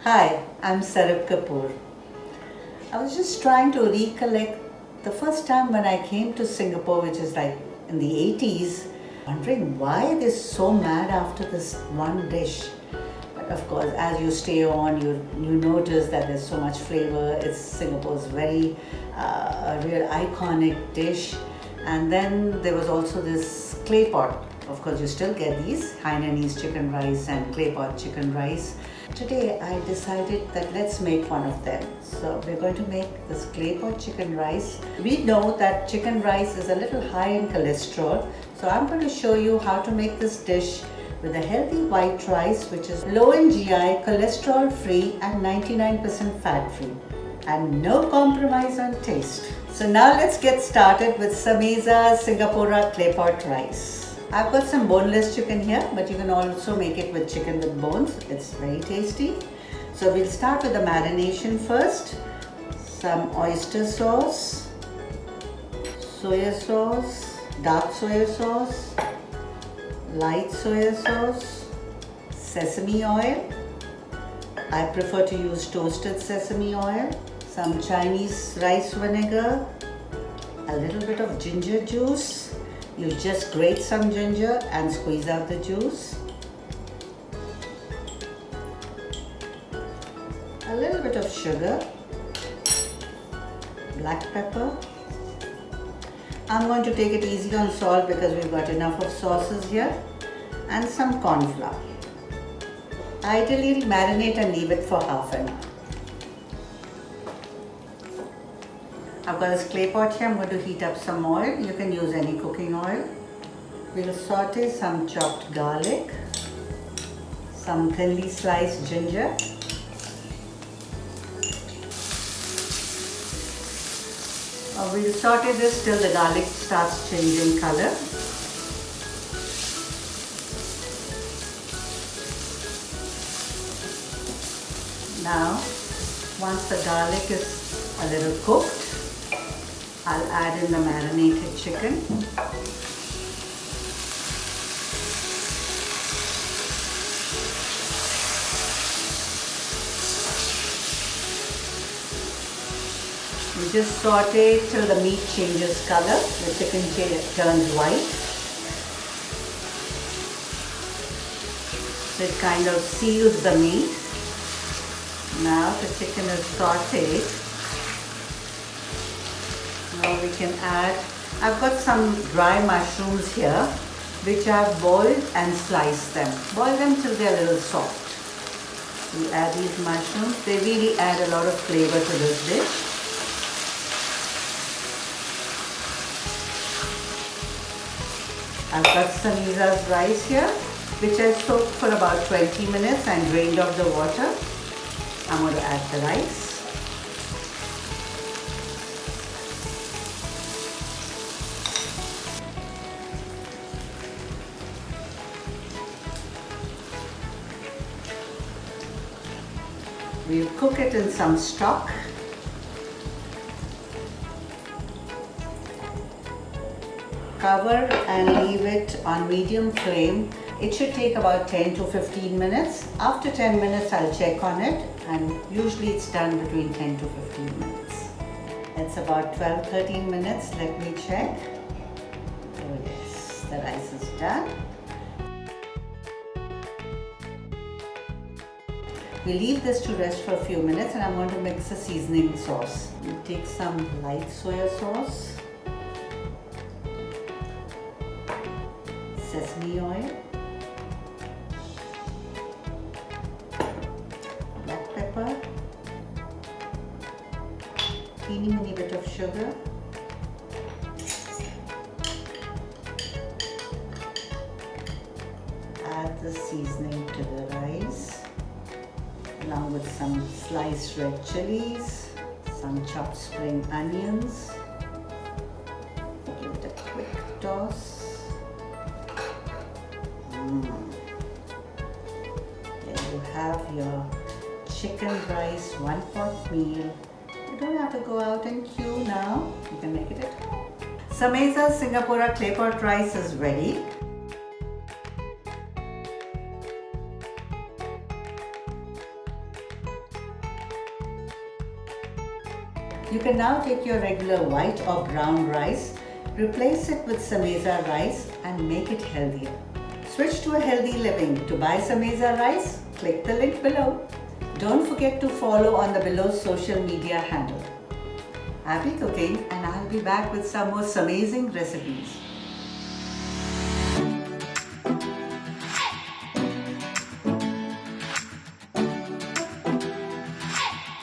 Hi, I'm Sarab Kapoor. I was just trying to recollect the first time when I came to Singapore, which is like in the 80s, wondering why they're so mad after this one dish. But of course, as you stay on, you notice that there's so much flavor. It's Singapore's very a real iconic dish. And then there was also this Claypot. Of course, you still get these Hainanese chicken rice and Claypot chicken rice. Today I decided that let's make one of them. So we're going to make this Claypot chicken rice. We know that chicken rice is a little high in cholesterol. So I'm going to show you how to make this dish with a healthy white rice which is low in GI, cholesterol free and 99% fat free. And no compromise on taste. So now let's get started with Sameza Singapura Claypot rice. I've got some boneless chicken here, but you can also make it with chicken with bones. It's very tasty. So we'll start with the marination first. Some oyster sauce, soya sauce, dark soya sauce, light soya sauce, sesame oil. I prefer to use toasted sesame oil, some Chinese rice vinegar, a little bit of ginger juice. You just grate some ginger and squeeze out the juice. A little bit of sugar, black pepper. I'm going to take it easy on salt because we've got enough of sauces here, and some corn flour. Ideally, marinate and leave it for half an hour. I've got this clay pot here. I'm going to heat up some oil. You can use any cooking oil. We'll saute some chopped garlic, some thinly sliced ginger, we'll saute this till the garlic starts changing color. Now, once the garlic is a little cooked, I'll add in the marinated chicken. You just saute till the meat changes color, the chicken turns white. So it kind of seals the meat. Now the chicken is sauteed. Now we can add, I've got some dry mushrooms here which I've boiled and sliced them. Boil them till they're a little soft. We add these mushrooms. They really add a lot of flavor to this dish. I've got Sameza's rice here which I soaked for about 20 minutes and drained off the water. I'm going to add the rice. We'll cook it in some stock. Cover and leave it on medium flame. It should take about 10 to 15 minutes. After 10 minutes, I'll check on it, and usually it's done between 10 to 15 minutes. It's about 12-13 minutes. Let me check. Oh yes, the rice is done. We leave this to rest for a few minutes, and I'm going to mix a seasoning sauce. We take some light soya sauce, sesame oil, black pepper, teeny mini bit of sugar, add the seasoning to the rice, along with some sliced red chilies, some chopped spring onions. Give it a quick toss. There you have your chicken rice one-pot meal. You don't have to go out and queue now. You can make it at home. Sameza Singapura Claypot rice is ready. You can now take your regular white or brown rice, replace it with Sameza rice and make it healthier. Switch to a healthy living. To buy Sameza rice, click the link below. Don't forget to follow on the below social media handle. Happy cooking, and I'll be back with some more amazing recipes.